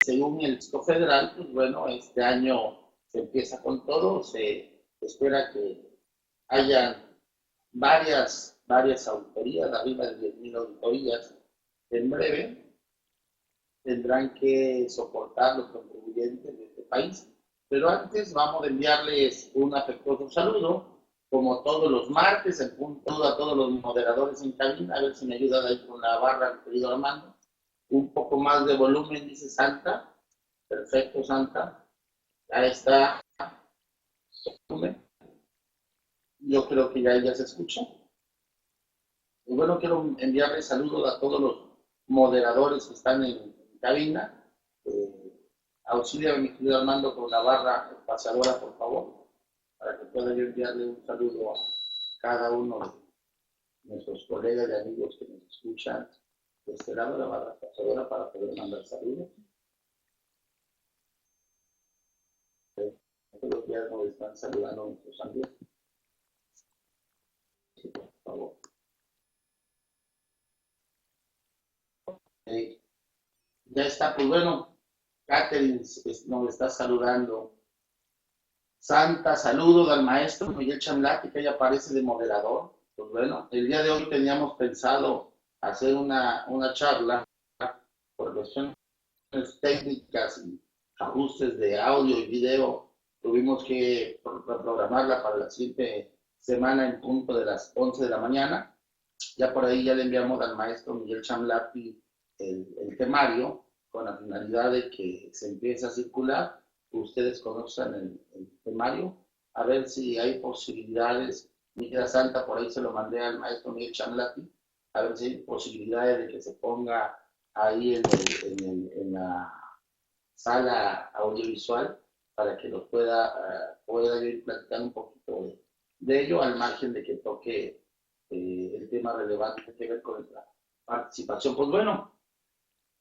según el Fisco Federal, pues bueno, este año se empieza con todo, se espera que hayan varias auditorías, arriba de 10,000 auditorías en breve, tendrán que soportar los contribuyentes de este país. Pero antes vamos a enviarles un afectuoso saludo, como todos los martes, en punto a todos los moderadores en cabina, a ver si me ayudan ahí con la barra, querido Armando. Un poco más de volumen, dice Santa. Perfecto, Santa. Ahí está. Yo creo que ya se escucha. Y bueno, quiero enviarles saludos a todos los moderadores que están en cabina. Auxilia a mi querido Armando con la barra pasadora, por favor, para que pueda yo enviarle un saludo a cada uno de nuestros colegas y amigos que nos escuchan de este lado de la barra pasadora para poder mandar saludos. Todos ya nos están saludando nuestros amigos. Sí, por favor. Ya está, pues bueno, Catherine nos está saludando. Santa, saludos al maestro Miguel Chamlati, que ella aparece de moderador. Pues bueno, el día de hoy teníamos pensado hacer una charla por cuestiones técnicas y ajustes de audio y video. Tuvimos que programarla para la siguiente semana en punto de las 11 de la mañana. Ya por ahí ya le enviamos al maestro Miguel Chamlati el temario con la finalidad de que se empiece a circular. Ustedes conozcan el temario, a ver si hay posibilidades. Miguel Santa, por ahí se lo mandé al maestro Miguel Chamlati, a ver si hay posibilidades de que se ponga ahí en la sala audiovisual para que lo pueda ir platicando un poquito de ello, al margen de que toque el tema relevante que ver con la participación. Pues bueno,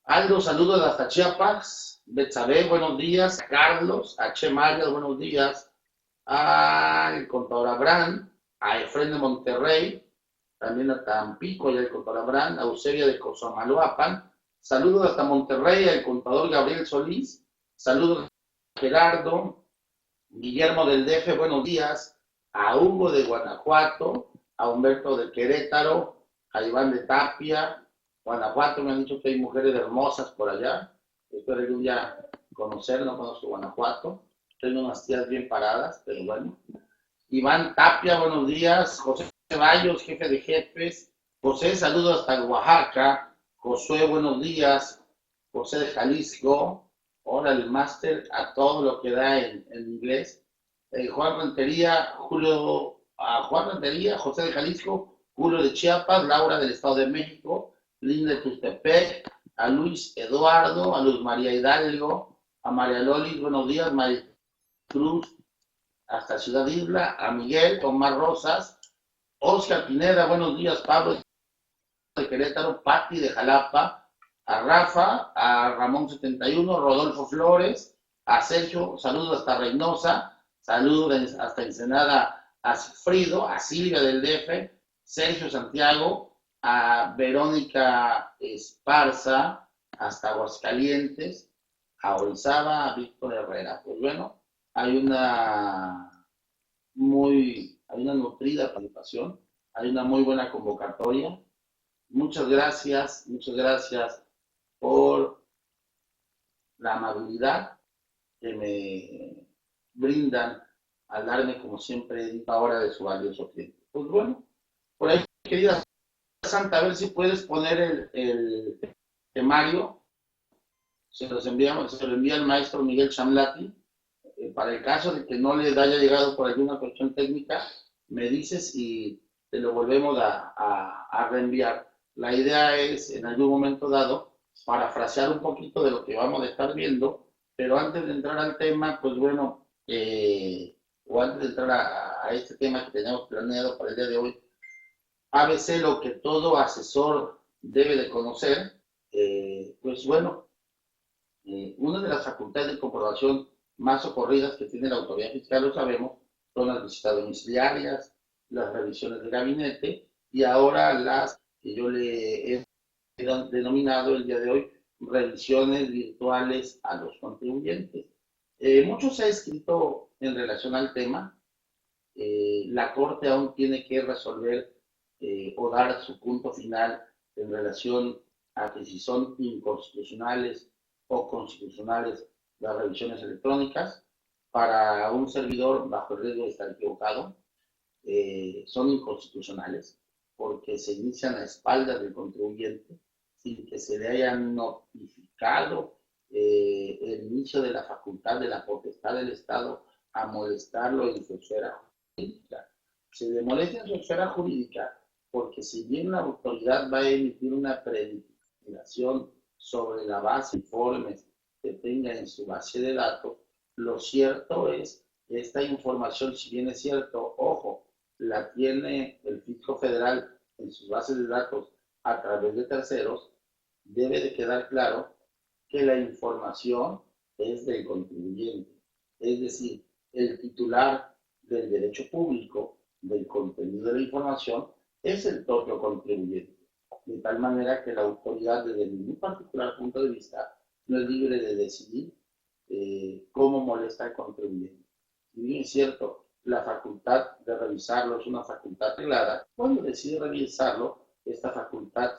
Aldo, saludos hasta Chiapas. Betsabe, buenos días. Carlos, H. Mayas, buenos días. Al contador Abraham, a Efren de Monterrey, también a Tampico y al contador Abraham, a Eusebia de Cosamaloapan. Saludos hasta Monterrey al contador Gabriel Solís. Saludos a Gerardo, Guillermo del DF, buenos días. A Hugo de Guanajuato, a Humberto de Querétaro, a Iván de Tapia, Guanajuato. Me han dicho que hay mujeres hermosas por allá. Espero algún día conocer, no conozco Guanajuato. Tengo unas tías bien paradas, pero bueno. Iván Tapia, buenos días. José Ceballos, jefe de jefes. José, saludos hasta Oaxaca. Josué, buenos días. José de Jalisco. Ahora el máster a todo lo que da en inglés. Juan Rentería, Juan Rentería, José de Jalisco, Julio de Chiapas, Laura del Estado de México, Linda de Tustepec, a Luis Eduardo, a Luz María Hidalgo, a María Loli, buenos días, María Cruz, hasta Ciudad Isla, a Miguel, Omar Rosas, Oscar Pineda, buenos días, Pablo de Querétaro, Patti de Jalapa, a Rafa, a Ramón 71, Rodolfo Flores, a Sergio, saludos hasta Reynosa, saludos hasta Ensenada, a Frido, a Silvia del DF, Sergio Santiago, a Verónica Esparza, hasta Aguascalientes, a Orizaba, a Víctor Herrera. Pues bueno, hay una nutrida participación, hay una muy buena convocatoria. Muchas gracias por la amabilidad que me brindan al darme, como siempre, una hora de su valioso tiempo. Pues bueno, por ahí, querida Santa, a ver si puedes poner el temario. Se lo envía el maestro Miguel Chamlati. Para el caso de que no les haya llegado por alguna cuestión técnica, me dices y te lo volvemos a reenviar. La idea es, en algún momento dado, parafrasear un poquito de lo que vamos a estar viendo, pero antes de entrar al tema, pues bueno, o antes de entrar a este tema que teníamos planeado para el día de hoy, ABC, lo que todo asesor debe de conocer, pues bueno, una de las facultades de comprobación más socorridas que tiene la autoridad fiscal, lo sabemos, son las visitas domiciliarias, las revisiones de gabinete y ahora las que yo le he denominado el día de hoy revisiones virtuales a los contribuyentes. Mucho se ha escrito en relación al tema. La Corte aún tiene que resolver o dar su punto final en relación a que si son inconstitucionales o constitucionales las revisiones electrónicas. Para un servidor, bajo el riesgo de estar equivocado, son inconstitucionales porque se inician a espaldas del contribuyente sin que se le haya notificado el inicio de la facultad de la potestad del Estado a molestarlo en su esfera jurídica. Se le molesta en su esfera jurídica porque si bien la autoridad va a emitir una predicción sobre la base de informes que tenga en su base de datos, lo cierto es que esta información, si bien es cierto, ojo, la tiene el fisco federal en sus bases de datos a través de terceros, debe de quedar claro que la información es del contribuyente. Es decir, el titular del derecho público, del contenido de la información, es el propio contribuyente. De tal manera que la autoridad, desde ningún particular punto de vista, no es libre de decidir cómo molesta al contribuyente. Si bien es cierto, la facultad de revisarlo es una facultad reglada, cuando decide revisarlo, esta facultad,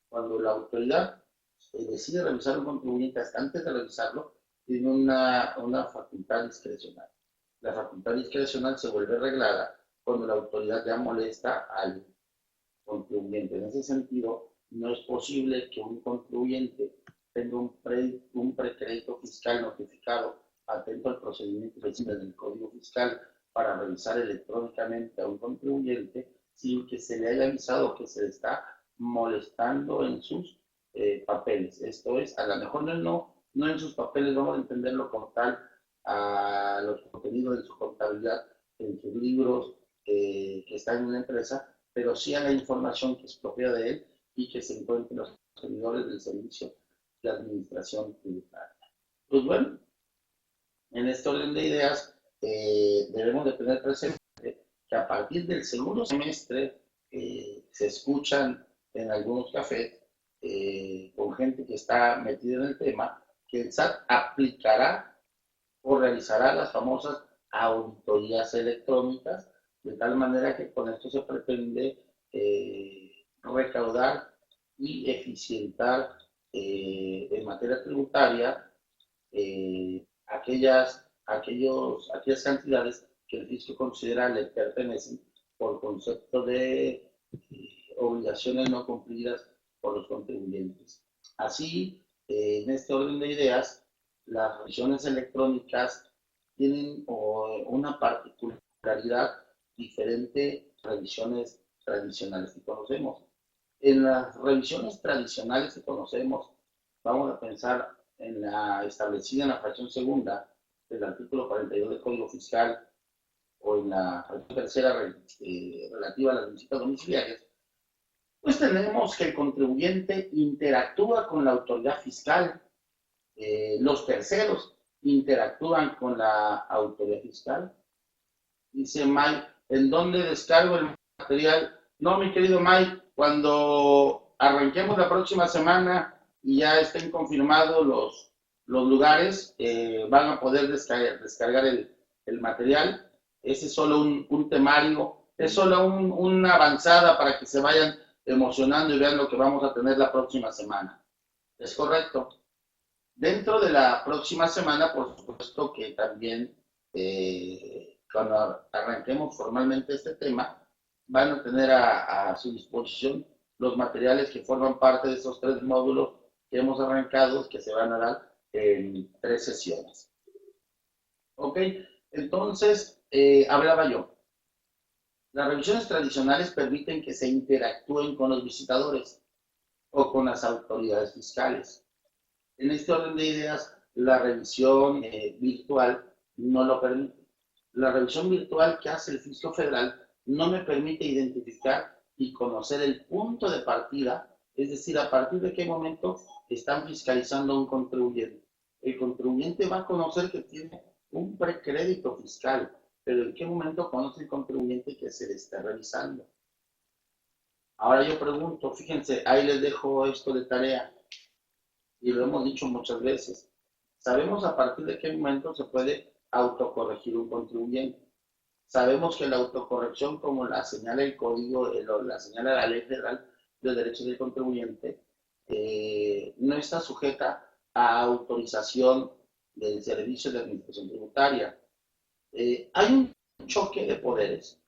cuando la autoridad decide revisar un contribuyente hasta antes de revisarlo, tiene una facultad discrecional. La facultad discrecional se vuelve reglada cuando la autoridad ya molesta al contribuyente. En ese sentido, no es posible que un contribuyente tenga un precrédito fiscal notificado atento al procedimiento del Código Fiscal para revisar electrónicamente a un contribuyente sin que se le haya avisado que se le está molestando en sus papeles. Esto es, a lo mejor no en sus papeles, vamos a entenderlo como tal, a los contenidos de su contabilidad, en sus libros que están en una empresa, pero sí a la información que es propia de él y que se encuentra en los servidores del servicio de administración tributaria. Pues bueno, en este orden de ideas debemos de tener presente que a partir del segundo semestre se escuchan en algunos cafés con gente que está metida en el tema, que el SAT aplicará o realizará las famosas auditorías electrónicas, de tal manera que con esto se pretende recaudar y eficientar en materia tributaria aquellas cantidades que el fisco considera le pertenecen por concepto de obligaciones no cumplidas por los contribuyentes. Así, en este orden de ideas, las revisiones electrónicas tienen una particularidad diferente a las revisiones tradicionales que conocemos. En las revisiones tradicionales que conocemos, vamos a pensar en la establecida en la fracción segunda del artículo 42 del Código Fiscal o en la fracción tercera relativa a las visitas domiciliarias, pues tenemos que el contribuyente interactúa con la autoridad fiscal, los terceros interactúan con la autoridad fiscal. Dice Mike, ¿en dónde descargo el material? No, mi querido Mike, cuando arranquemos la próxima semana y ya estén confirmados los lugares, van a poder descargar el material. Ese es solo un temario, es solo una avanzada para que se vayan emocionando y vean lo que vamos a tener la próxima semana. ¿Es correcto? Dentro de la próxima semana, por supuesto que también, cuando arranquemos formalmente este tema, van a tener a su disposición los materiales que forman parte de esos 3 módulos que hemos arrancado, que se van a dar en 3 sesiones. Ok, entonces, hablaba yo. Las revisiones tradicionales permiten que se interactúen con los visitadores o con las autoridades fiscales. En este orden de ideas, la revisión virtual no lo permite. La revisión virtual que hace el fisco federal no me permite identificar y conocer el punto de partida, es decir, a partir de qué momento están fiscalizando a un contribuyente. El contribuyente va a conocer que tiene un precrédito fiscal, pero en qué momento conoce el contribuyente que se le está revisando. Ahora yo pregunto, fíjense, ahí les dejo esto de tarea. y lo hemos dicho muchas veces. Sabemos a partir de qué momento se puede autocorregir un contribuyente. Sabemos que la autocorrección, como la señala el código, la señala la Ley Federal de Derechos del Contribuyente, no está sujeta a autorización del Servicio de Administración Tributaria. Hay un choque de poderes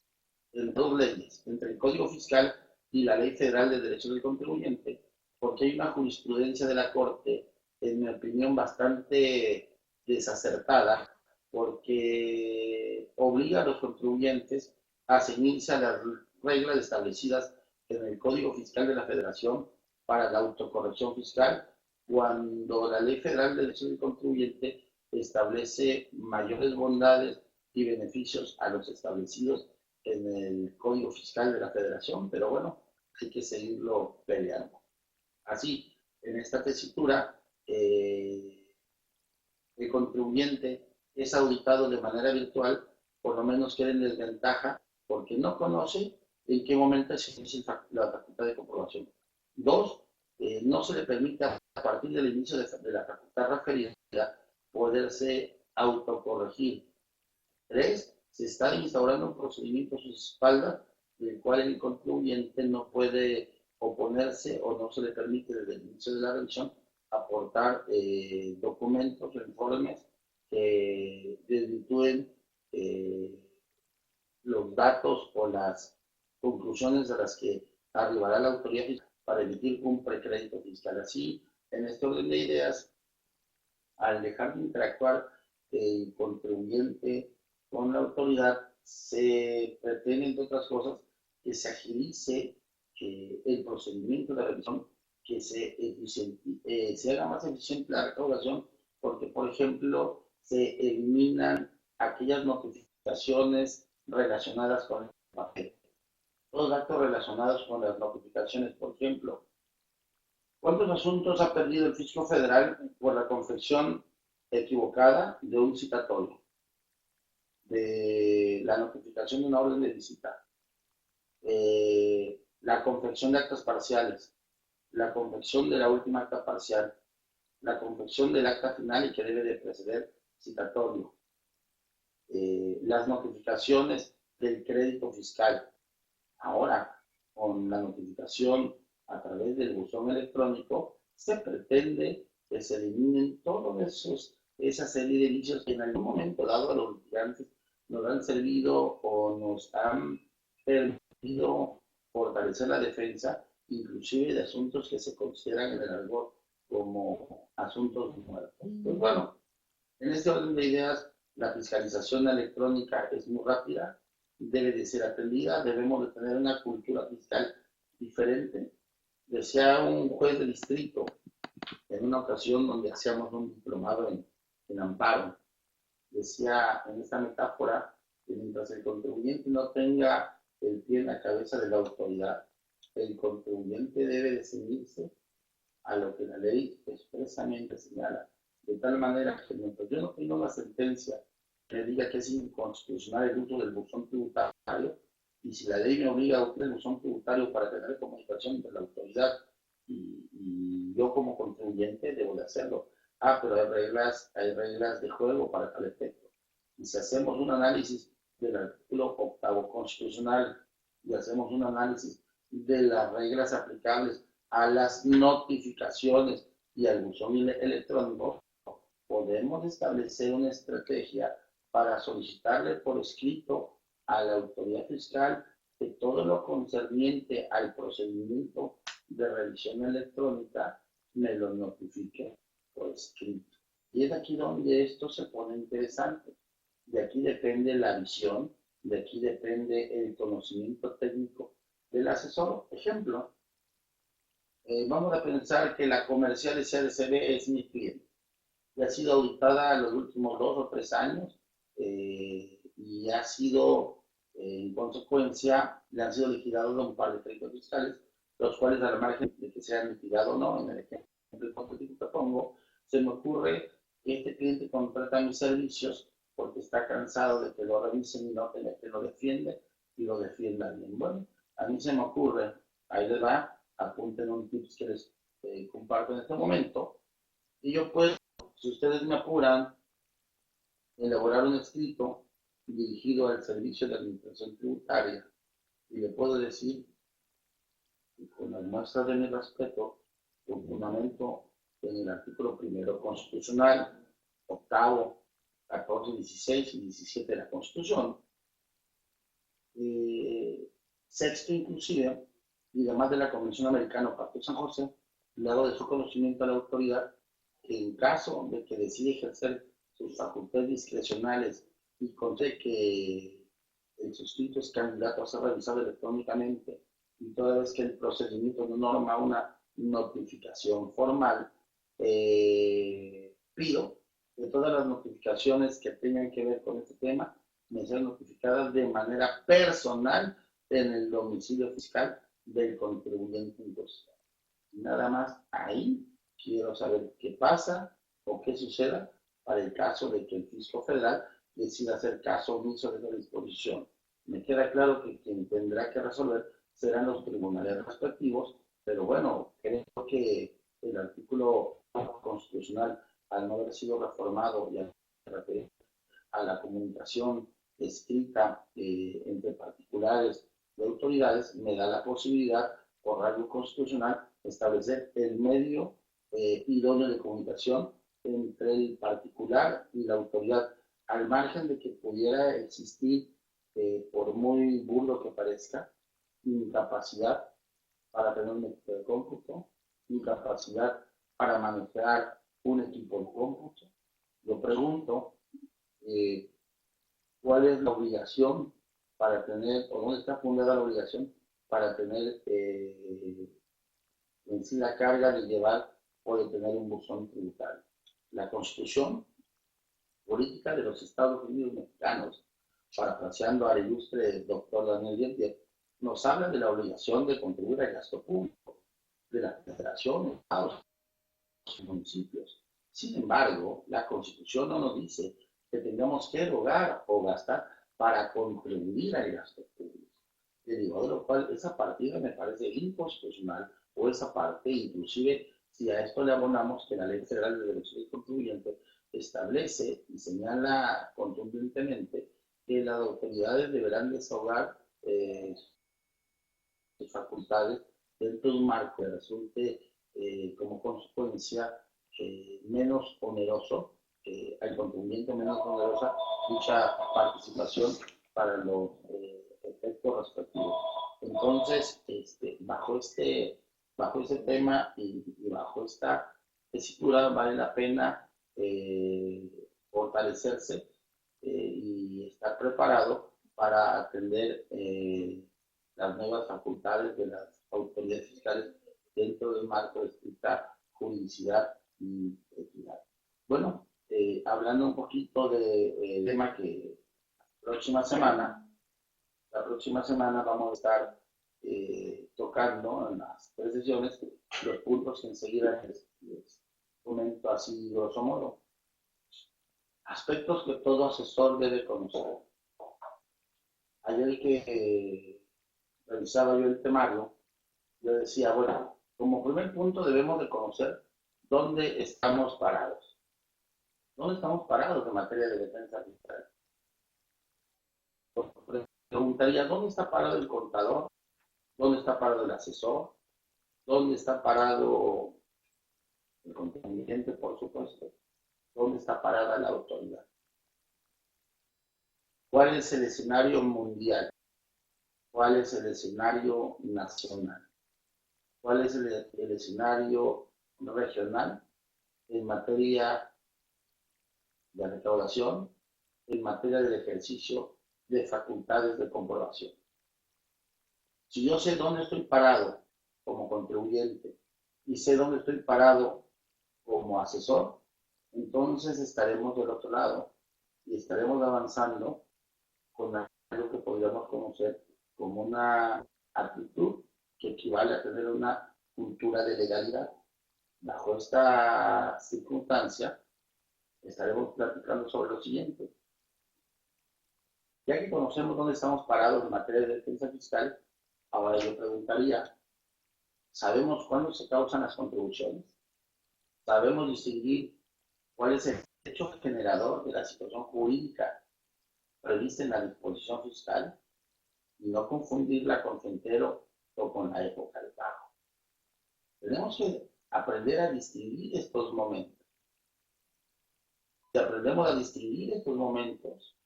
en dos leyes, entre el Código Fiscal y la Ley Federal de Derechos del Contribuyente, porque hay una jurisprudencia de la Corte, en mi opinión, bastante desacertada, porque obliga a los contribuyentes a ceñirse a las reglas establecidas en el Código Fiscal de la Federación para la autocorrección fiscal, cuando la Ley Federal de Derechos del Contribuyente establece mayores bondades y beneficios a los establecidos en el Código Fiscal de la Federación, pero bueno, hay que seguirlo peleando. Así, en esta tesitura, el contribuyente es auditado de manera virtual, por lo menos queda en desventaja, porque no conoce en qué momento se inicia la facultad de comprobación. Dos, no se le permite a partir del inicio de la facultad referida poderse autocorregir. Tres, se está instaurando un procedimiento a sus espaldas, del cual el contribuyente no puede oponerse o no se le permite desde el inicio de la revisión aportar documentos o informes que desvirtúen los datos o las conclusiones a las que arribará la autoridad fiscal para emitir un precrédito fiscal. Así, en este orden de ideas, al dejar de interactuar el contribuyente con la autoridad, se pretende, entre otras cosas, que se agilice el procedimiento de revisión, que se haga más eficiente la recaudación, porque, por ejemplo, se eliminan aquellas notificaciones relacionadas con el papel. Los datos relacionados con las notificaciones, por ejemplo, ¿cuántos asuntos ha perdido el fisco federal por la confección equivocada de un citatorio, de la notificación de una orden de visita, la confección de actas parciales, la confección de la última acta parcial, la confección del acta final y que debe de preceder citatorio, las notificaciones del crédito fiscal? Ahora, con la notificación a través del buzón electrónico, se pretende que se eliminen todos esa serie de vicios que en algún momento dado a los litigantes nos han servido o nos han permitido fortalecer la defensa, inclusive de asuntos que se consideran en el argot como asuntos muertos. Pues bueno, en este orden de ideas, la fiscalización electrónica es muy rápida, debe de ser atendida, debemos de tener una cultura fiscal diferente. Decía un juez de distrito en una ocasión donde hacíamos un diplomado en amparo, decía en esta metáfora que mientras el contribuyente no tenga el pie en la cabeza de la autoridad, el contribuyente debe de ceñirse a lo que la ley expresamente señala, de tal manera que mientras yo no tenga una sentencia que diga que es inconstitucional el uso del buzón tributario, y si la ley me obliga a usar el buzón tributario para tener comunicación entre la autoridad y yo como contribuyente, debo de hacerlo. Pero hay reglas de juego para tal efecto. Y si hacemos un análisis del artículo 8º constitucional y hacemos un análisis de las reglas aplicables a las notificaciones y al buzón electrónico, podemos establecer una estrategia para solicitarle por escrito a la autoridad fiscal que todo lo concerniente al procedimiento de revisión electrónica me lo notifique por escrito. Y es aquí donde esto se pone interesante. De aquí depende la visión, de aquí depende el conocimiento técnico del asesor. Ejemplo, vamos a pensar que la comercial de CDCB es mi cliente y ha sido auditada los últimos 2 o 3 años y ha sido, en consecuencia, le han sido liquidados un par de créditos fiscales, los cuales, al margen de que sean liquidados o no, en el ejemplo hipotético que pongo, se me ocurre que este cliente contrata mis servicios porque está cansado de que lo revisen y no tener que lo defiende y lo defienda bien. Bueno, a mí se me ocurre, ahí les va, apunten un tips que les comparto en este momento. Y yo puedo, si ustedes me apuran, elaborar un escrito dirigido al Servicio de Administración Tributaria y le puedo decir, y con la muestra de mi respeto, con fundamento en el artículo primero constitucional, octavo, 14, 16 y 17 de la Constitución, sexto inclusive, y además de la Convención Americana Pacto de San José, le hago de su conocimiento a la autoridad que en caso de que decida ejercer sus facultades discrecionales y conté que el suscrito es candidato a ser revisado electrónicamente y toda vez que el procedimiento no norma una notificación formal, pido que todas las notificaciones que tengan que ver con este tema me sean notificadas de manera personal en el domicilio fiscal del contribuyente impositor. Nada más ahí quiero saber qué pasa o qué suceda para el caso de que el fisco federal decida hacer caso omiso de la disposición. Me queda claro que quien tendrá que resolver serán los tribunales respectivos, pero bueno, creo que el artículo constitucional, al no haber sido reformado y al referir a la comunicación escrita entre particulares y autoridades, me da la posibilidad, por rango constitucional, establecer el medio idóneo de comunicación entre el particular y la autoridad, al margen de que pudiera existir, por muy burdo que parezca, incapacidad para tener un equipo de cómputo, incapacidad para manejar un equipo de cómputo. Yo pregunto, ¿cuál es la obligación para tener, o dónde está fundada la obligación para tener en sí la carga de llevar o de tener un buzón tributario? La Constitución Política de los Estados Unidos Mexicanos, parafraseando al ilustre doctor Daniel Dientier, nos habla de la obligación de contribuir al gasto público de la federación, estados y municipios. Sin embargo, la Constitución no nos dice que tengamos que erogar o gastar para contribuir al gasto público. Derivado de lo cual, esa partida me parece inconstitucional, o esa parte, inclusive, si a esto le abonamos que la Ley Federal de Derechos del Contribuyente establece y señala contundentemente que las autoridades deberán desahogar sus facultades dentro de un marco que resulte como consecuencia menos oneroso, al contribuyente menos onerosa dicha participación para los efectos respectivos. Entonces, bajo este tema y bajo esta tesitura vale la pena fortalecerse y estar preparado para atender las nuevas facultades de las autoridades fiscales dentro del marco de estricta juridicidad y equidad. Bueno, hablando un poquito del tema que la próxima semana vamos a estar tocando en las 3 sesiones los puntos que enseguida les comento así grosso modo. Aspectos que todo asesor debe conocer. Ayer que revisaba yo el temario, yo decía, bueno, como primer punto debemos de conocer dónde estamos parados. ¿Dónde estamos parados en materia de defensa fiscal? Preguntaría, ¿dónde está parado el contador? ¿Dónde está parado el asesor? ¿Dónde está parado el contribuyente, por supuesto? ¿Dónde está parada la autoridad? ¿Cuál es el escenario mundial? ¿Cuál es el escenario nacional? ¿Cuál es el escenario regional en materia de recaudación, en materia del ejercicio de facultades de comprobación? Si yo sé dónde estoy parado como contribuyente y sé dónde estoy parado como asesor, entonces estaremos del otro lado y estaremos avanzando con algo que podríamos conocer como una actitud que equivale a tener una cultura de legalidad. Bajo esta circunstancia, estaremos platicando sobre lo siguiente. Ya que conocemos dónde estamos parados en materia de defensa fiscal, ahora yo preguntaría, ¿sabemos cuándo se causan las contribuciones? Sabemos distinguir cuál es el hecho generador de la situación jurídica prevista en la disposición fiscal y no confundirla con su entero o con la época del pago. Tenemos que aprender a distinguir estos momentos. Si aprendemos a distinguir estos momentos,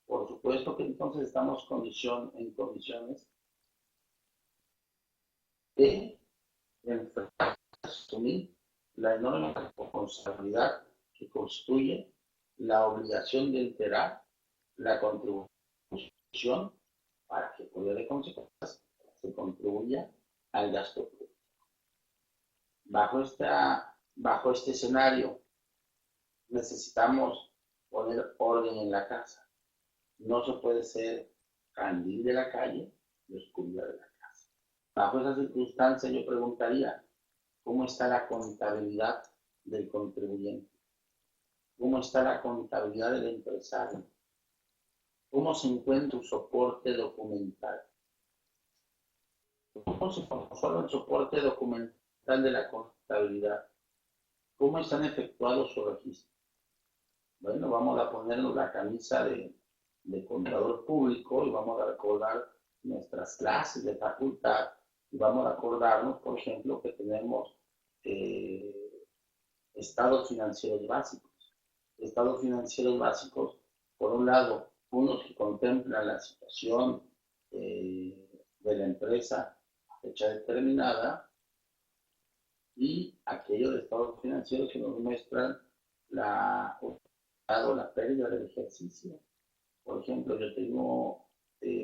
por supuesto que entonces estamos en condiciones de enfrentar, asumir la enorme responsabilidad que constituye la obligación de enterar la contribución para que, por vía de consecuencias, se contribuya al gasto público. Bajo este escenario, necesitamos poner orden en la casa. No se puede ser candil de la calle y oscuridad de la casa. Bajo esa circunstancia, yo preguntaría, ¿cómo está la contabilidad del contribuyente? ¿Cómo está la contabilidad del empresario? ¿Cómo se encuentra su soporte documental? ¿Cómo se conforma el soporte documental de la contabilidad? ¿Cómo están efectuados sus registros? Bueno, vamos a ponernos la camisa de contador público y vamos a recordar nuestras clases de facultad y vamos a acordarnos, por ejemplo, que tenemos estados financieros básicos. Estados financieros básicos, por un lado, unos que contemplan la situación de la empresa a fecha determinada y aquellos estados financieros que nos muestran la pérdida del ejercicio. Por ejemplo, yo tengo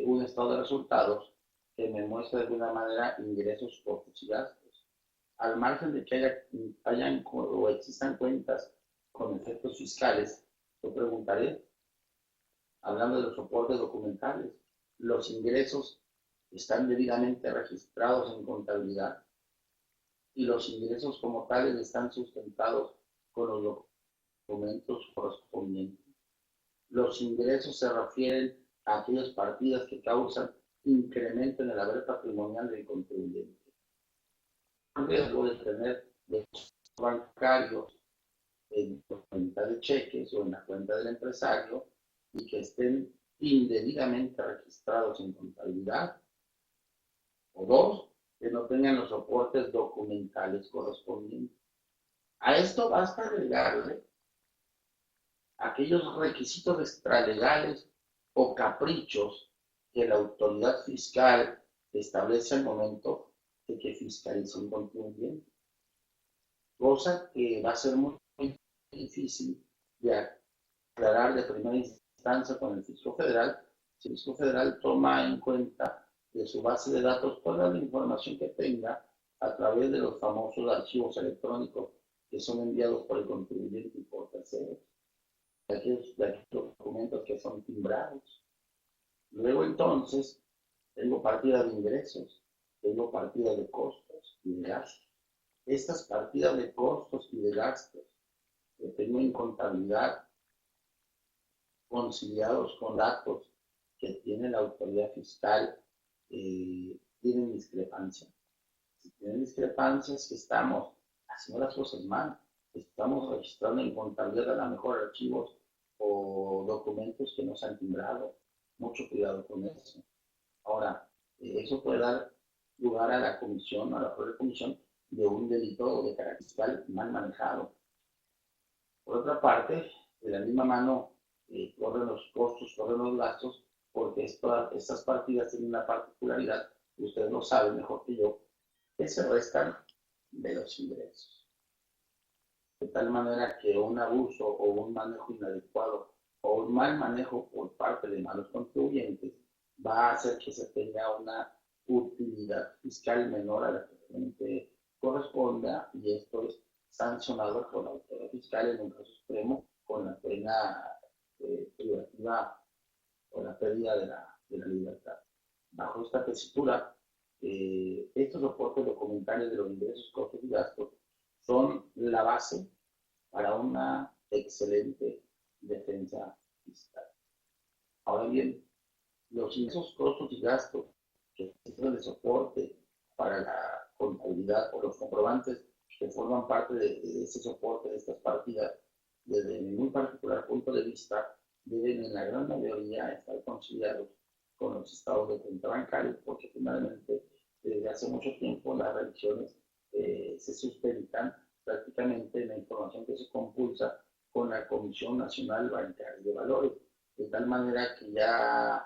un estado de resultados que me muestra de alguna manera ingresos, costos y gastos. Al margen de que hayan o existan cuentas con efectos fiscales, yo preguntaré, hablando de los soportes documentales, ¿los ingresos están debidamente registrados en contabilidad? Y los ingresos como tales están sustentados con los documentos correspondientes. Los ingresos se refieren a aquellas partidas que causan incremento en el haber patrimonial del contribuyente. El riesgo de tener depósitos bancarios en la cuenta de cheques o en la cuenta del empresario y que estén indebidamente registrados en contabilidad. O dos, que no tengan los soportes documentales correspondientes. A esto basta agregarle aquellos requisitos extralegales o caprichos que la autoridad fiscal establece al momento de que fiscaliza un contribuyente. Cosa que va a ser muy difícil de aclarar de primera instancia con el fisco federal, si el fisco federal toma en cuenta de su base de datos toda la información que tenga a través de los famosos archivos electrónicos que son enviados por el contribuyente y por terceros, de aquellos documentos que son timbrados. Luego entonces tengo partida de ingresos, tengo partida de costos y de gastos. Estas partidas de costos y de gastos que tengo en contabilidad conciliados con datos que tiene la autoridad fiscal tienen discrepancias. Si tienen discrepancias, que estamos haciendo las cosas mal, estamos registrando en contabilidad a lo mejor archivos o documentos que no se han timbrado. Mucho cuidado con eso. Ahora, eso puede dar lugar a la comisión, a la propia comisión de un delito de carácter fiscal mal manejado. Por otra parte, de la misma mano, corren los costos, corren los gastos, porque estas partidas tienen una particularidad, y ustedes lo saben mejor que yo, que se restan de los ingresos. De tal manera que un abuso o un manejo inadecuado o un mal manejo por parte de malos contribuyentes va a hacer que se tenga una utilidad fiscal menor a la que realmente corresponda, y esto es sancionado por la autoridad fiscal en un caso extremo con la pena privativa o la pérdida de la libertad. Bajo esta tesitura, estos soportes documentales de los ingresos, costos y gastos son la base para una excelente defensa fiscal. Ahora bien, los ingresos, costos y gastos que sirven de soporte para la contabilidad o los comprobantes que forman parte de ese soporte, de estas partidas, desde mi muy particular punto de vista, deben en la gran mayoría estar conciliados con los estados de cuenta bancaria, porque finalmente desde hace mucho tiempo las revisiones se sustentan prácticamente en la información que se compulsa con la Comisión Nacional Bancaria de Valores, de tal manera que ya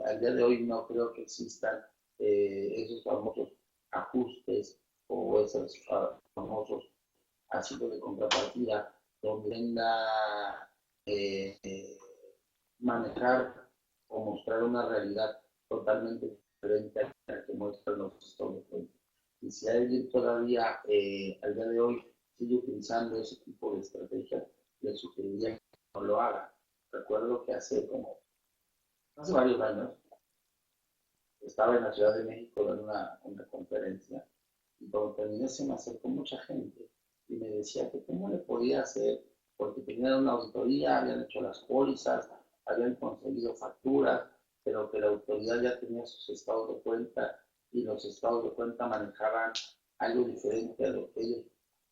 al día de hoy no creo que existan esos famosos ajustes o esos famosos ácidos de contrapartida donde venga manejar o mostrar una realidad totalmente diferente a la que muestran los estados de cuenta. Y si alguien todavía al día de hoy sigue utilizando ese tipo de estrategias, le sugeriría que no lo haga. Recuerdo que hace varios años estaba en la Ciudad de México dando una conferencia y cuando terminé se me acercó mucha gente y me decía que cómo le podía hacer, porque tenían una auditoría, habían hecho las pólizas, habían conseguido facturas, pero que la autoridad ya tenía sus estados de cuenta y los estados de cuenta manejaban algo diferente a lo que ellos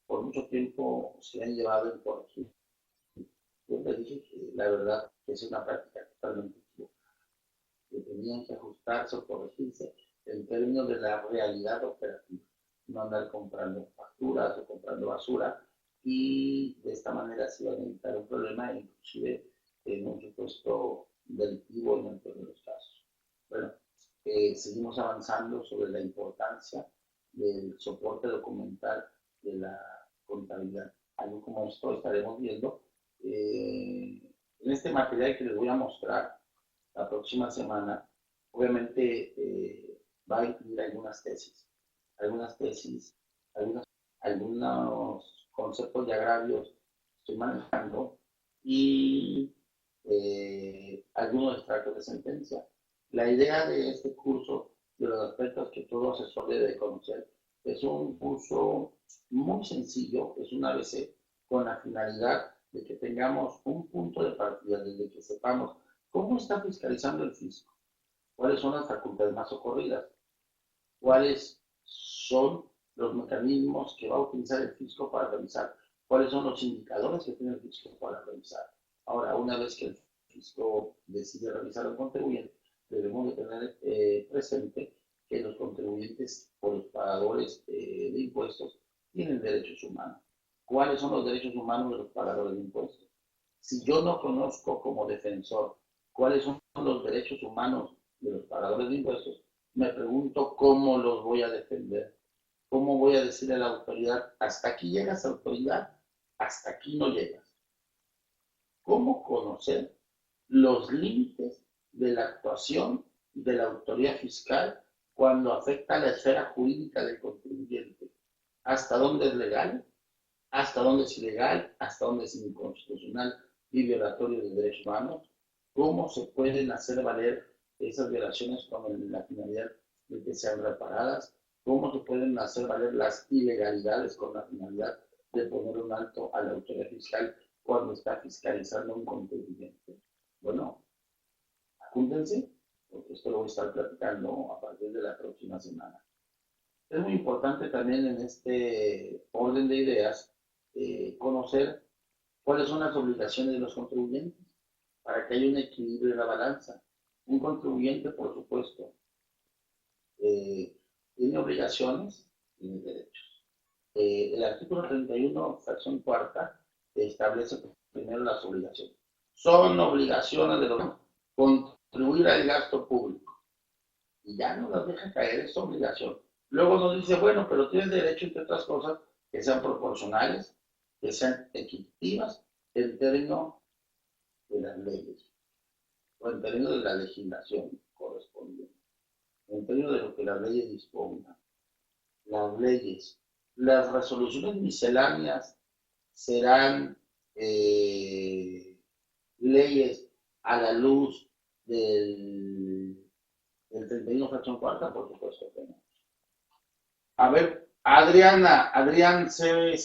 por mucho tiempo se han llevado en corregir. Yo les dije que la verdad es una práctica totalmente equivocada, que tenían que ajustarse o corregirse en términos de la realidad operativa, no andar comprando facturas o comprando basura, y de esta manera se iba a evitar un problema, inclusive en un supuesto delictivo en el peor de los casos. Bueno, seguimos avanzando sobre la importancia del soporte documental de la contabilidad. Algo como esto estaremos viendo en este material que les voy a mostrar la próxima semana. Obviamente va a incluir algunos algunos conceptos de agravios que estoy manejando y algunos extractos de sentencia. La idea de este curso, de los aspectos que todo asesor debe conocer, es un curso muy sencillo, es un ABC con la finalidad de que tengamos un punto de partida, desde que sepamos cómo está fiscalizando el fisco, cuáles son las facultades más ocurridas, cuáles son los mecanismos que va a utilizar el fisco para revisar, cuáles son los indicadores que tiene el fisco para revisar. Ahora, una vez que el fisco decide revisar al contribuyente, debemos de tener presente que los contribuyentes o los pagadores de impuestos tienen derechos humanos. ¿Cuáles son los derechos humanos de los pagadores de impuestos? Si yo no conozco como defensor cuáles son los derechos humanos de los pagadores de impuestos, me pregunto cómo los voy a defender. ¿Cómo voy a decirle a la autoridad, hasta aquí llegas, autoridad, hasta aquí no llegas? ¿Cómo conocer los límites de la actuación de la autoridad fiscal cuando afecta a la esfera jurídica del contribuyente? ¿Hasta dónde es legal? ¿Hasta dónde es ilegal? ¿Hasta dónde es inconstitucional y violatorio de derechos humanos? ¿Cómo se pueden hacer valer esas violaciones con la finalidad de que sean reparadas? ¿Cómo se pueden hacer valer las ilegalidades con la finalidad de poner un alto a la autoridad fiscal cuando está fiscalizando un contribuyente? Bueno, apúntense, porque esto lo voy a estar platicando a partir de la próxima semana. Es muy importante también en este orden de ideas conocer cuáles son las obligaciones de los contribuyentes para que haya un equilibrio en la balanza. Un contribuyente, por supuesto, tiene obligaciones, tiene derechos. El artículo 31, fracción cuarta, establece primero las obligaciones. Son obligaciones de los contribuir al gasto público. Y ya no las deja caer, es obligación. Luego nos dice, bueno, pero tienes derecho, entre otras cosas, que sean proporcionales, que sean equitativas en términos de las leyes, o en términos de la legislación correspondiente, en términos de lo que las leyes dispongan. Las leyes, las resoluciones misceláneas serán leyes a la luz del 31 fracción cuarta, por supuesto que no. A ver, Adrián C. de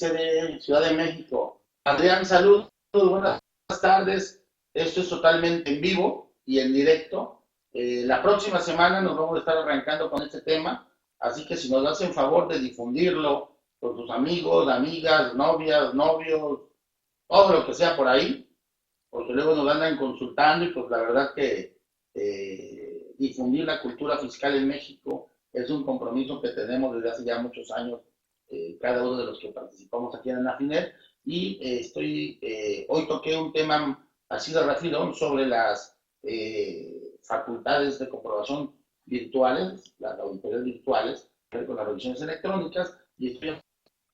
Ciudad de México. Adrián, saludos, buenas tardes. Esto es totalmente en vivo y en directo. La próxima semana nos vamos a estar arrancando con este tema, así que si nos hacen favor de difundirlo con sus amigos, amigas, novias, novios, todo lo que sea por ahí, porque luego nos andan consultando y pues la verdad que difundir la cultura fiscal en México es un compromiso que tenemos desde hace ya muchos años, cada uno de los que participamos aquí en AFINER, y hoy toqué un tema así de refilón sobre las facultades de comprobación virtuales, las auditorías virtuales, con las revisiones electrónicas, y estoy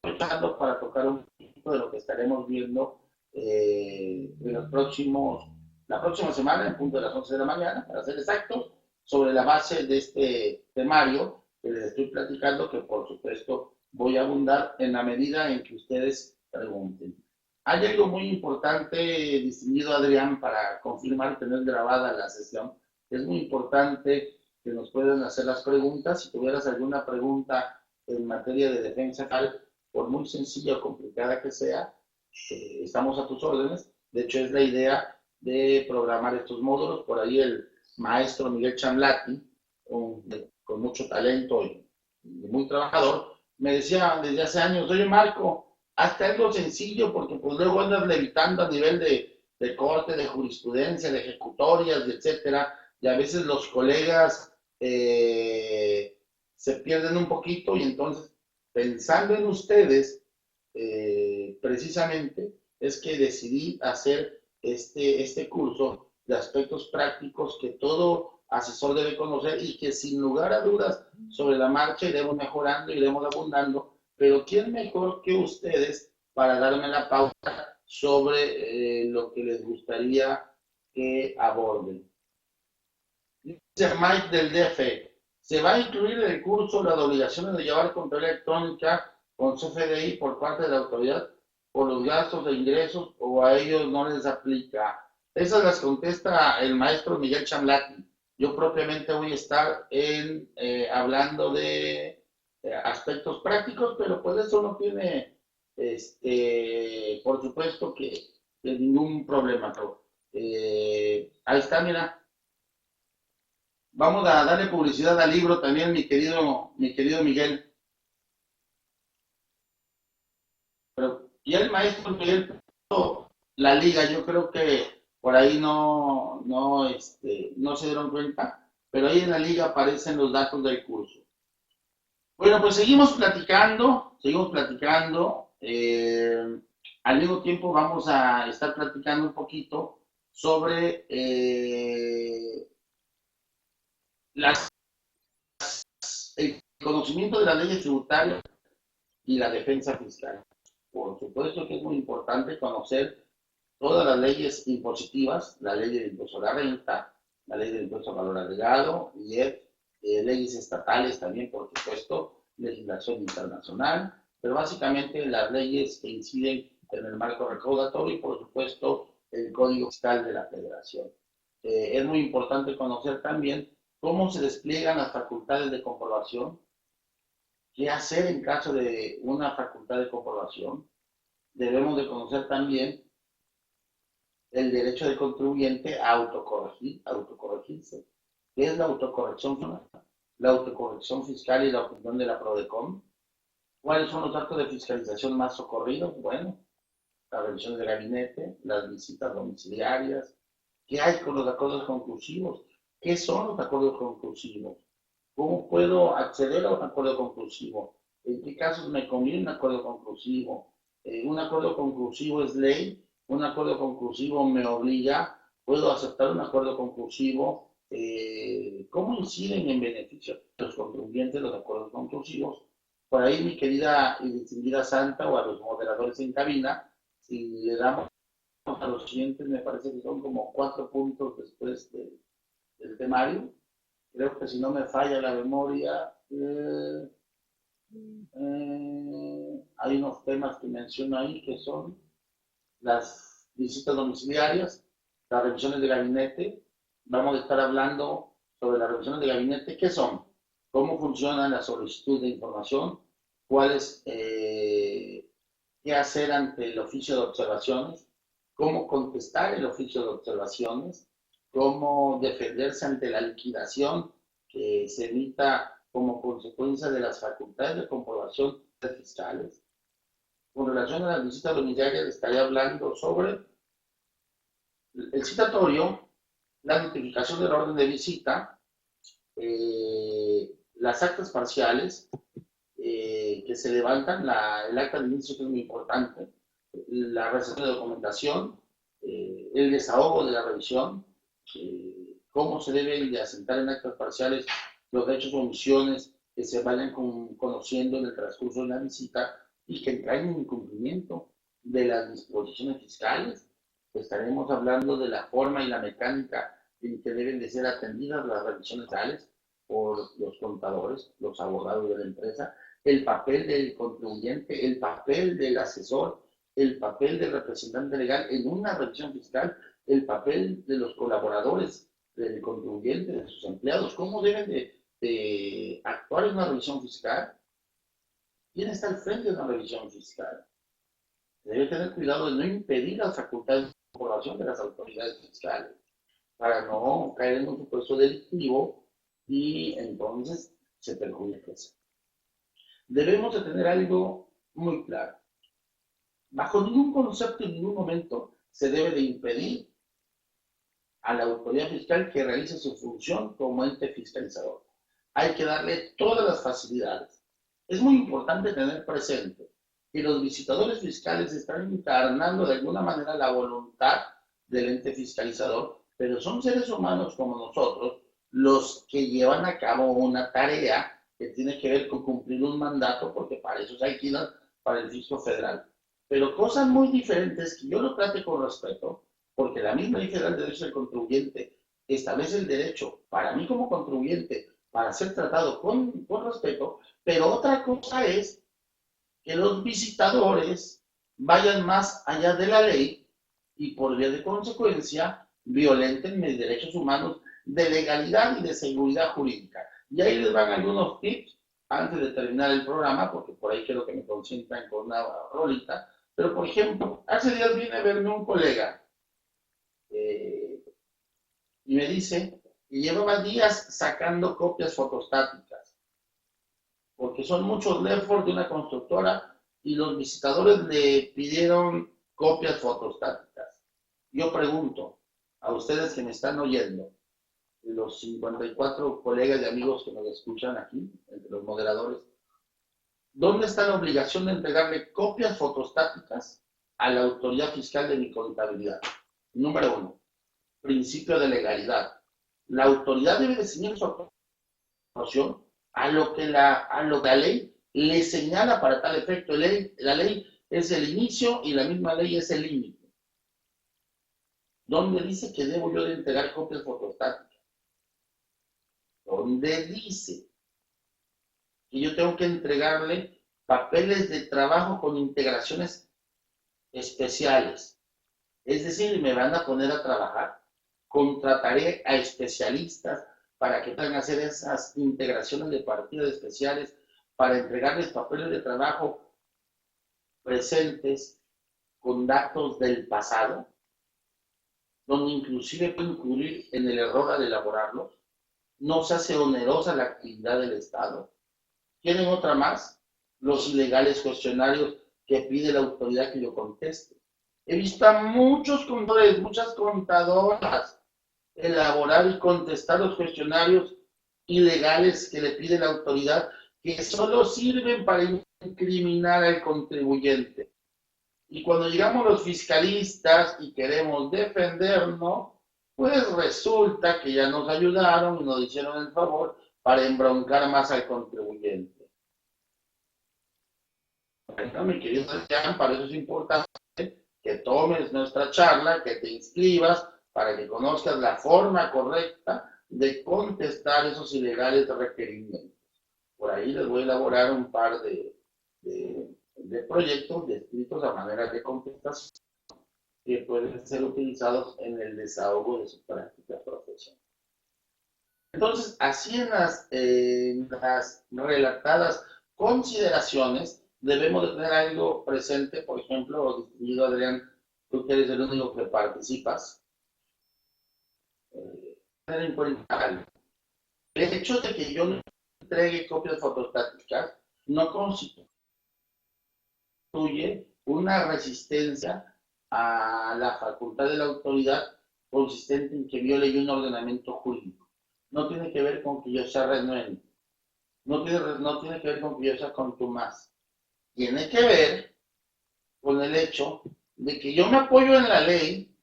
aprovechando para tocar un poquito de lo que estaremos viendo en la próxima semana, en punto de las 11 de la mañana, para ser exactos, sobre la base de este temario que les estoy platicando, que por supuesto voy a abundar en la medida en que ustedes pregunten. Hay algo muy importante, distinguido Adrián, para confirmar y tener grabada la sesión. Es muy importante que nos puedan hacer las preguntas. Si tuvieras alguna pregunta en materia de defensa fiscal, por muy sencilla o complicada que sea, estamos a tus órdenes. De hecho, es la idea de programar estos módulos. Por ahí el maestro Miguel Chamlati, con mucho talento y muy trabajador, me decía desde hace años: oye Marco, hasta algo sencillo, porque pues luego andas levitando a nivel de corte, de jurisprudencia, de ejecutorias, etcétera, y a veces los colegas se pierden un poquito, y entonces, pensando en ustedes, precisamente, es que decidí hacer este curso de aspectos prácticos que todo asesor debe conocer, y que sin lugar a dudas sobre la marcha iremos mejorando, iremos abundando, pero ¿quién mejor que ustedes para darme la pauta sobre lo que les gustaría que aborden? Dice Mike del DF: ¿se va a incluir en el curso las obligaciones de llevar contabilidad electrónica con CFDI por parte de la autoridad por los gastos de ingresos, o a ellos no les aplica? Esas las contesta el maestro Miguel Chamlati. Yo propiamente voy a estar hablando de aspectos prácticos, pero pues eso no tiene, por supuesto que ningún problema. Pero, ahí está, mira. Vamos a darle publicidad al libro también, mi querido Miguel. Pero y el maestro Miguel, la liga, yo creo que por ahí no se dieron cuenta, pero ahí en la liga aparecen los datos del curso. Bueno, pues seguimos platicando. Al mismo tiempo vamos a estar platicando un poquito sobre las, el conocimiento de las leyes tributarias y la defensa fiscal. Por supuesto que es muy importante conocer todas las leyes impositivas: la ley del impuesto a la renta, la ley del impuesto al valor agregado, y leyes estatales también, por supuesto, legislación internacional, pero básicamente las leyes que inciden en el marco recaudatorio y, por supuesto, el Código Fiscal de la Federación. Es muy importante conocer también cómo se despliegan las facultades de comprobación, qué hacer en caso de una facultad de comprobación. Debemos de conocer también el derecho del contribuyente a autocorregirse. ¿Qué es la autocorrección? La autocorrección fiscal y la opinión de la PRODECON. ¿Cuáles son los actos de fiscalización más socorridos? Bueno, las revisiones de gabinete, las visitas domiciliarias. ¿Qué hay con los acuerdos conclusivos? ¿Qué son los acuerdos conclusivos? ¿Cómo puedo acceder a un acuerdo conclusivo? ¿En qué casos me conviene un acuerdo conclusivo? ¿Un acuerdo conclusivo es ley? ¿Un acuerdo conclusivo me obliga? ¿Puedo aceptar un acuerdo conclusivo? ¿Cómo inciden en beneficio de los contribuyentes los acuerdos conclusivos? Por ahí, mi querida y distinguida Santa, o a los moderadores en cabina, si le damos a los siguientes, me parece que son como 4 puntos después del temario. Creo que si no me falla la memoria, hay unos temas que menciono ahí, que son las visitas domiciliarias, las revisiones de gabinete. Vamos a estar hablando sobre las revisiones de gabinete. ¿Qué son? ¿Cómo funciona la solicitud de información? ¿Cuáles, qué hacer ante el oficio de observaciones? ¿Cómo contestar el oficio de observaciones? ¿Cómo defenderse ante la liquidación que se emita como consecuencia de las facultades de comprobación fiscales. Con relación a las visitas domiciliarias, estaría hablando sobre el citatorio, la notificación del orden de visita, las actas parciales que se levantan, el acta de inicio, que es muy importante, la recepción de documentación, el desahogo de la revisión, cómo se deben de asentar en actas parciales los hechos o omisiones que se vayan conociendo en el transcurso de la visita y que traigan incumplimiento de las disposiciones fiscales. Estaremos hablando de la forma y la mecánica en que deben de ser atendidas las revisiones fiscales por los contadores, los abogados de la empresa, el papel del contribuyente, el papel del asesor, el papel del representante legal en una revisión fiscal, el papel de los colaboradores del contribuyente, de sus empleados, cómo deben de actuar en una revisión fiscal. ¿Quién está al frente de una revisión fiscal? Debe tener cuidado de no impedir las facultades de aprobación de las autoridades fiscales para no caer en un supuesto delictivo y entonces se perjudica eso. Debemos de tener algo muy claro. Bajo ningún concepto, en ningún momento, se debe de impedir a la autoridad fiscal que realice su función como ente fiscalizador. Hay que darle todas las facilidades. Es muy importante tener presente que los visitadores fiscales están encarnando de alguna manera la voluntad del ente fiscalizador, pero son seres humanos como nosotros los que llevan a cabo una tarea que tiene que ver con cumplir un mandato, porque para eso se alquilan para el fisco federal. Pero cosas muy diferentes que yo lo trate con respeto, porque la misma Ley Federal de Derechos del Contribuyente establece el derecho, para mí como contribuyente, para ser tratado con respeto, pero otra cosa es que los visitadores vayan más allá de la ley y por vía de consecuencia violenten mis derechos humanos de legalidad y de seguridad jurídica. Y ahí les van algunos tips antes de terminar el programa, porque por ahí quiero que me consientan con una rolita. Pero, por ejemplo, hace días viene a verme un colega y me dice que llevaba días sacando copias fotostáticas, porque son muchos Lefort de una constructora y los visitadores le pidieron copias fotostáticas. Yo pregunto a ustedes que me están oyendo, los 54 colegas y amigos que nos escuchan aquí, entre los moderadores, ¿dónde está la obligación de entregarle copias fotostáticas a la autoridad fiscal de mi contabilidad? Número 1, principio de legalidad. La autoridad debe definir su actuación a lo que la ley le señala para tal efecto. La ley es el inicio y la misma ley es el límite. ¿Dónde dice que debo yo de entregar copias fotostáticas? ¿Dónde dice que yo tengo que entregarle papeles de trabajo con integraciones especiales? Es decir, me van a poner a trabajar, contrataré a especialistas para que puedan hacer esas integraciones de partidas especiales, para entregarles papeles de trabajo presentes con datos del pasado, donde inclusive puede incurrir en el error al elaborarlos. No se hace onerosa la actividad del Estado. ¿Quieren otra más? Los ilegales cuestionarios que pide la autoridad que yo conteste. He visto a muchos contadores, muchas contadoras elaborar y contestar los cuestionarios ilegales que le pide la autoridad, que solo sirven para incriminar al contribuyente. Y cuando llegamos los fiscalistas y queremos defendernos, pues resulta que ya nos ayudaron y nos hicieron el favor para embroncar más al contribuyente. Bueno, mi querido Adrián, para eso es importante que tomes nuestra charla, que te inscribas para que conozcas la forma correcta de contestar esos ilegales requerimientos. Por ahí les voy a elaborar un par de proyectos descritos a manera de contestación que pueden ser utilizados en el desahogo de su práctica profesional. Entonces, así en las relatadas consideraciones, debemos de tener algo presente. Por ejemplo, distinguido Adrián, tú que eres el único que participas, tener en cuenta algo. El hecho de que yo no entregue copias fotostáticas no constituye constituye una resistencia a la facultad de la autoridad consistente en que viole un ordenamiento jurídico. No tiene que ver con que yo sea renuente, no tiene que ver con que yo sea contumaz. Tiene que ver con el hecho de que yo me apoyo en la ley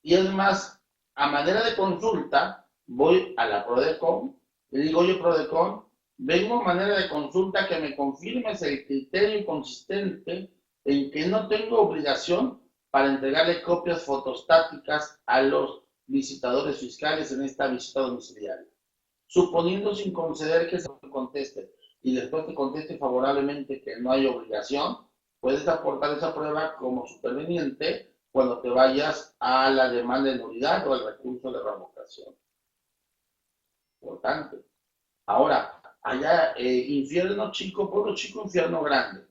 y es más, a manera de consulta, voy a la PRODECON y digo, oye PRODECON, vengo a manera de consulta que me confirmes el criterio consistente en que no tengo obligación para entregarle copias fotostáticas a los visitadores fiscales en esta visita domiciliaria. Suponiendo sin conceder que se conteste y después te conteste favorablemente que no hay obligación, puedes aportar esa prueba como superveniente cuando te vayas a la demanda de nulidad o al recurso de revocación. Importante. Ahora, allá, infierno chico, pueblo chico, infierno grande.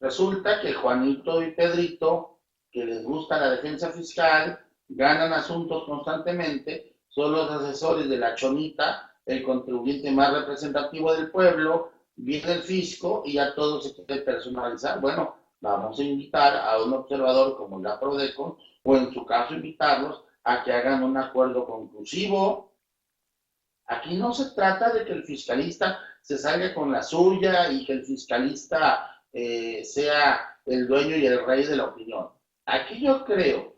Resulta que Juanito y Pedrito, que les gusta la defensa fiscal, ganan asuntos constantemente, son los asesores de la chonita, el contribuyente más representativo del pueblo, viene el fisco y ya todo se quiere personalizar. Bueno, vamos a invitar a un observador como la PRODECON, o en su caso invitarlos a que hagan un acuerdo conclusivo. Aquí no se trata de que el fiscalista se salga con la suya y que el fiscalista sea el dueño y el rey de la opinión. Aquí yo creo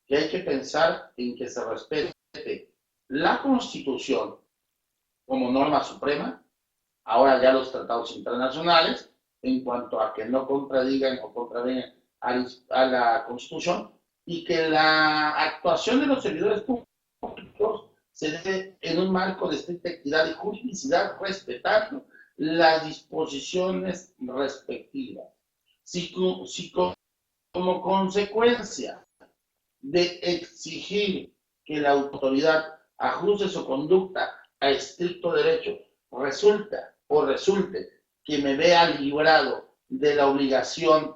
que hay que pensar en que se respete la Constitución como norma suprema, ahora ya los tratados internacionales, en cuanto a que no contradigan o contravengan a la Constitución, y que la actuación de los servidores públicos se debe en un marco de estricta equidad y juridicidad, respetando las disposiciones respectivas. Si como consecuencia de exigir que la autoridad ajuste su conducta a estricto derecho, resulte que me vea librado de la obligación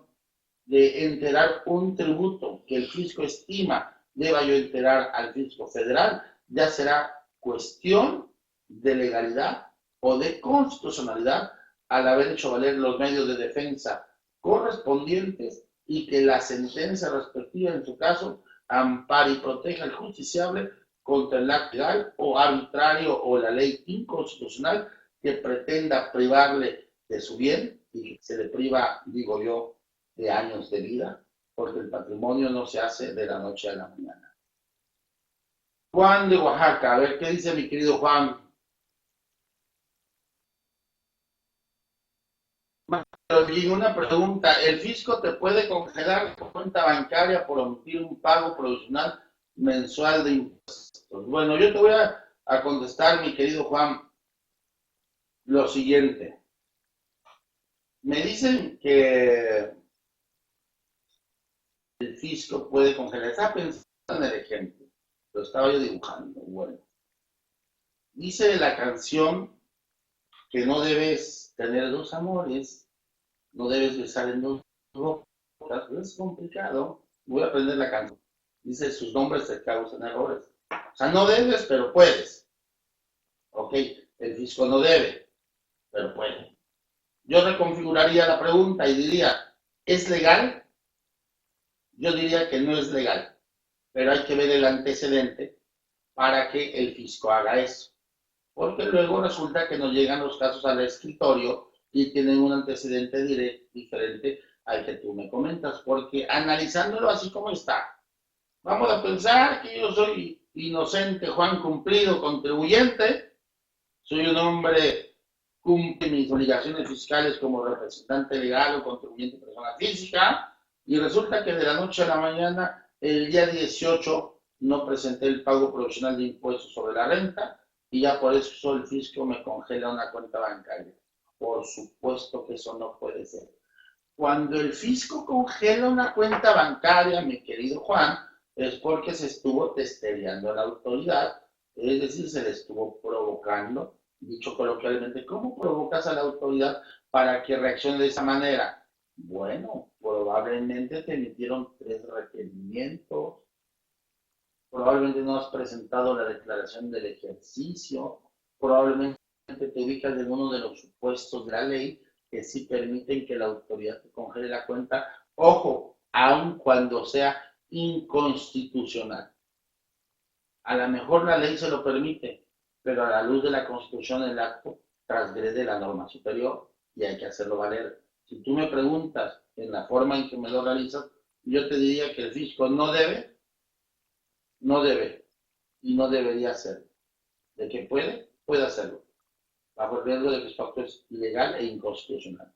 de enterar un tributo que el fisco estima deba yo enterar al fisco federal, ya será cuestión de legalidad o de constitucionalidad al haber hecho valer los medios de defensa correspondientes y que la sentencia respectiva en su caso ampare y proteja al justiciable contra el acto legal o arbitrario o la ley inconstitucional que pretenda privarle de su bien y se le priva, digo yo, de años de vida, porque el patrimonio no se hace de la noche a la mañana. Juan de Oaxaca, a ver qué dice mi querido Juan. Y una pregunta, ¿el fisco te puede congelar tu cuenta bancaria por omitir un pago provisional mensual de impuestos? Bueno, yo te voy a contestar, mi querido Juan, lo siguiente. Me dicen que el fisco puede congelar. Estaba pensando en el ejemplo, lo estaba yo dibujando. Bueno, dice la canción que no debes tener dos amores, no debes besar en dos bocas, es complicado. Voy a aprender la canción. Dice, sus nombres te causan errores. O sea, no debes, pero puedes. Ok, el fisco no debe, pero puede. Yo reconfiguraría la pregunta y diría, ¿es legal? Yo diría que no es legal, pero hay que ver el antecedente para que el fisco haga eso. Porque luego resulta que nos llegan los casos al escritorio y tienen un antecedente diferente al que tú me comentas, porque analizándolo así como está, vamos a pensar que yo soy inocente, Juan cumplido, contribuyente, soy un hombre, cumple mis obligaciones fiscales como representante legal o contribuyente persona física, y resulta que de la noche a la mañana, el día 18, no presenté el pago provisional de impuestos sobre la renta, y ya por eso el fisco me congela una cuenta bancaria. Por supuesto que eso no puede ser. Cuando el fisco congela una cuenta bancaria, mi querido Juan, es porque se estuvo testereando a la autoridad, es decir, se le estuvo provocando, dicho coloquialmente, ¿cómo provocas a la autoridad para que reaccione de esa manera? Bueno, probablemente te emitieron 3 requerimientos, probablemente no has presentado la declaración del ejercicio, probablemente te ubicas en uno de los supuestos de la ley que sí permiten que la autoridad te congele la cuenta, ojo, aun cuando sea inconstitucional. A lo mejor la ley se lo permite, pero a la luz de la Constitución el acto transgrede la norma superior y hay que hacerlo valer. Si tú me preguntas en la forma en que me lo realizas, yo te diría que el fisco no debe y no debería hacerlo. De que puede hacerlo, bajo el riesgo de que su acto es ilegal e inconstitucional.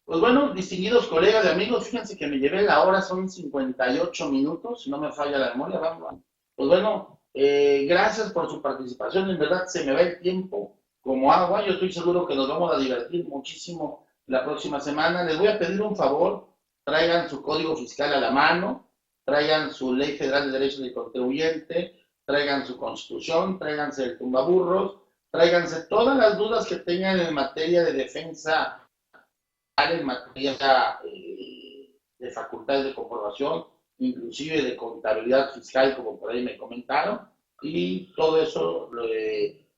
Pues bueno, distinguidos colegas y amigos, fíjense que me llevé la hora, son 58 minutos, si no me falla la memoria, vamos. Pues bueno, gracias por su participación, en verdad se me va el tiempo como agua, yo estoy seguro que nos vamos a divertir muchísimo la próxima semana. Les voy a pedir un favor, traigan su código fiscal a la mano, traigan su Ley Federal de Derechos del Contribuyente, traigan su Constitución, tráiganse el tumbaburros, tráiganse todas las dudas que tengan en materia de defensa, en materia de facultades de comprobación, inclusive de contabilidad fiscal, como por ahí me comentaron, y todo eso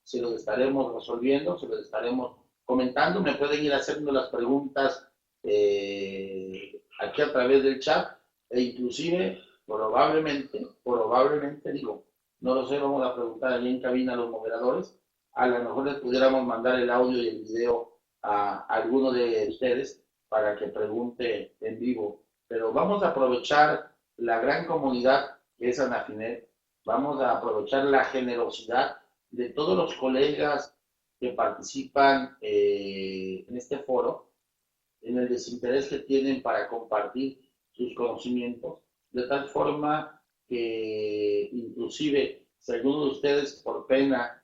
se lo estaremos resolviendo, se lo estaremos comentando. Me pueden ir haciendo las preguntas aquí a través del chat, e inclusive probablemente digo, no lo sé, vamos a preguntar allí en cabina a los moderadores, a lo mejor les pudiéramos mandar el audio y el video a alguno de ustedes para que pregunte en vivo. Pero vamos a aprovechar la gran comunidad que es Anafinet, vamos a aprovechar la generosidad de todos los colegas que participan en este foro, en el desinterés que tienen para compartir sus conocimientos, de tal forma que inclusive si alguno de ustedes por pena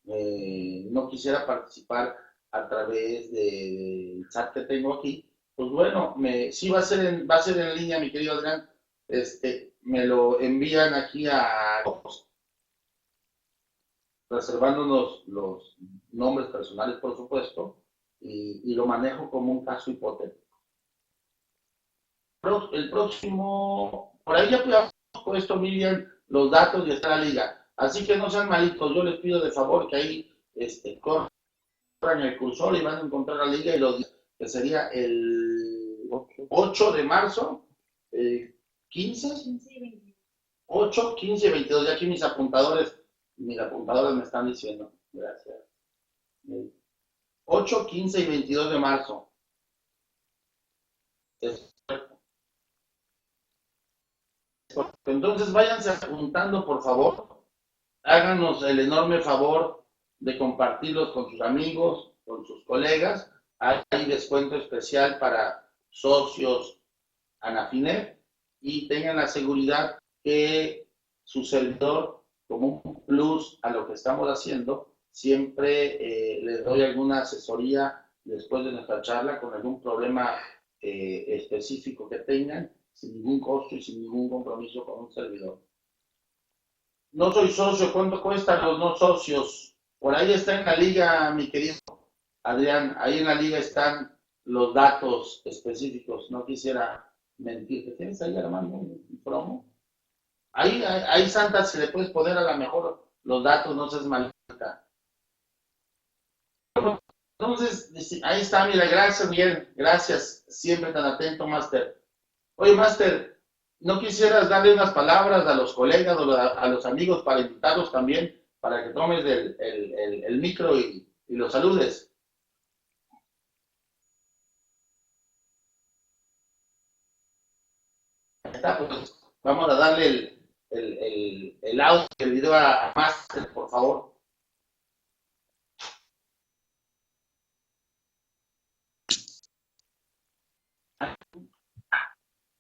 no quisiera participar a través del chat que tengo aquí, pues bueno, sí va a ser en línea, mi querido Adrián, me lo envían aquí reservándonos los nombres personales, por supuesto, y lo manejo como un caso hipotético. El próximo, por ahí ya habíamos puesto, Miriam, los datos y está la liga. Así que no sean malitos, yo les pido de favor que ahí corran el cursor y van a encontrar la liga y los días, que sería el 8 de marzo, 15, 8, 15 y 22. Ya aquí mis apuntadores me están diciendo. Gracias. 8, 15 y 22 de marzo. Entonces váyanse apuntando, por favor. Háganos el enorme favor de compartirlos con sus amigos, con sus colegas. Hay descuento especial para socios Anafinet y tengan la seguridad que su servidor, como un plus a lo que estamos haciendo, siempre les doy alguna asesoría después de nuestra charla con algún problema específico que tengan, sin ningún costo y sin ningún compromiso con un servidor. No soy socio, ¿cuánto cuestan los no socios? Por ahí está en la liga, mi querido Adrián, ahí en la liga están los datos específicos, no quisiera mentir. ¿Tienes ahí, Armando, un promo? Ahí Santa, se le puedes poner a lo mejor los datos, no seas malita. Entonces, ahí está, mira, gracias, Miguel, gracias, siempre tan atento, Máster. Oye, Máster, ¿no quisieras darle unas palabras a los colegas o a los amigos para invitarlos también, para que tomes el micro y los saludes? Está, pues, vamos a darle el audio, el video a Máster, por favor.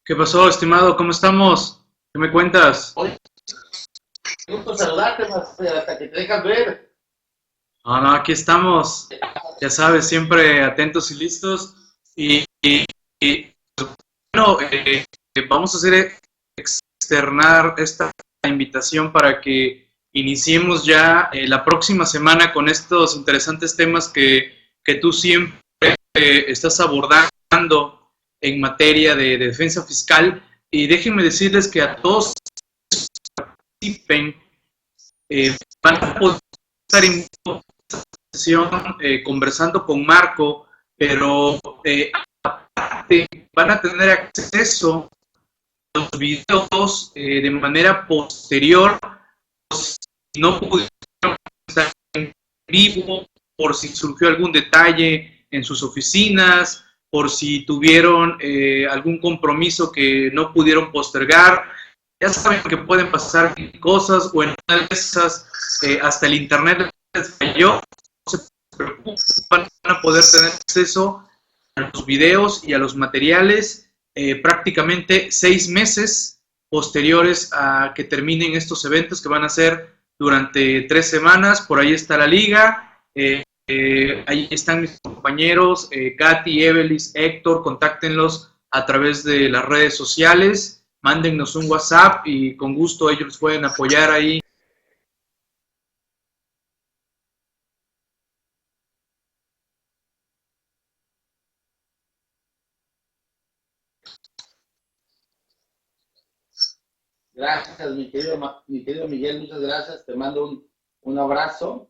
¿Qué pasó, estimado? ¿Cómo estamos? ¿Qué me cuentas? Oye, qué gusto saludarte, Máster, hasta que te dejas ver. No, aquí estamos. Ya sabes, siempre atentos y listos. Y bueno, vamos a externar esta invitación para que iniciemos ya la próxima semana con estos interesantes temas que tú siempre estás abordando en materia de defensa fiscal. Y déjenme decirles que a todos que participen van a poder estar en sesión conversando con Marco pero aparte van a tener acceso a los videos de manera posterior, si no pudieron estar en vivo, por si surgió algún detalle en sus oficinas, por si tuvieron algún compromiso que no pudieron postergar. Ya saben que pueden pasar cosas, o en una de esas hasta el internet les falló. No se preocupen, van a poder tener acceso a los videos y a los materiales prácticamente 6 meses posteriores a que terminen estos eventos, que van a ser durante 3 semanas. Por ahí está la liga, ahí están mis compañeros, Katy, Evelis, Héctor, contáctenlos a través de las redes sociales, mándennos un WhatsApp y con gusto ellos les pueden apoyar ahí. Gracias, mi querido Miguel, muchas gracias. Te mando un abrazo.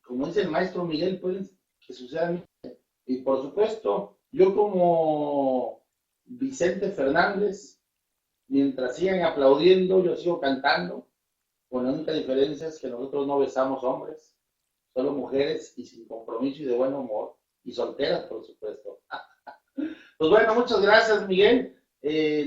Como dice el maestro Miguel, pueden que sucedan. Y por supuesto, yo como Vicente Fernández, mientras sigan aplaudiendo, yo sigo cantando, con la única diferencia es que nosotros no besamos hombres, solo mujeres y sin compromiso y de buen humor, y solteras, por supuesto. Pues bueno, muchas gracias, Miguel.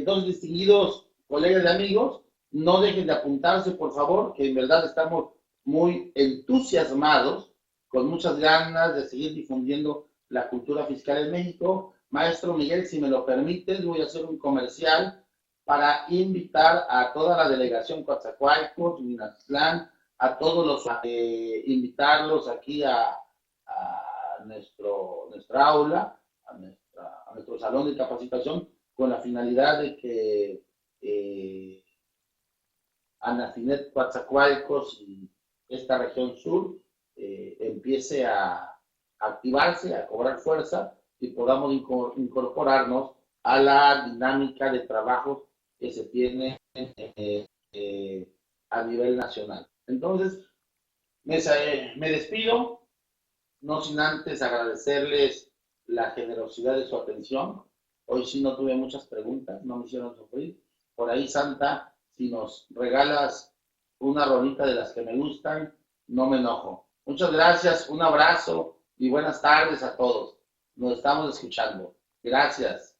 Dos distinguidos colegas y amigos, no dejen de apuntarse, por favor, que en verdad estamos muy entusiasmados, con muchas ganas de seguir difundiendo la cultura fiscal en México. Maestro Miguel, si me lo permites, voy a hacer un comercial para invitar a toda la delegación Coatzacoalcos, Minatitlán, a todos los, invitarlos aquí a nuestra aula, a nuestro salón de capacitación, con la finalidad de que Anafinet Coatzacoalcos y esta región sur empiece a activarse, a cobrar fuerza y podamos incorporarnos a la dinámica de trabajo que se tiene a nivel nacional. Entonces, me despido, no sin antes agradecerles la generosidad de su atención. Hoy sí no tuve muchas preguntas, no me hicieron sufrir. Por ahí, Santa, si nos regalas una rolita de las que me gustan, no me enojo. Muchas gracias, un abrazo y buenas tardes a todos. Nos estamos escuchando. Gracias.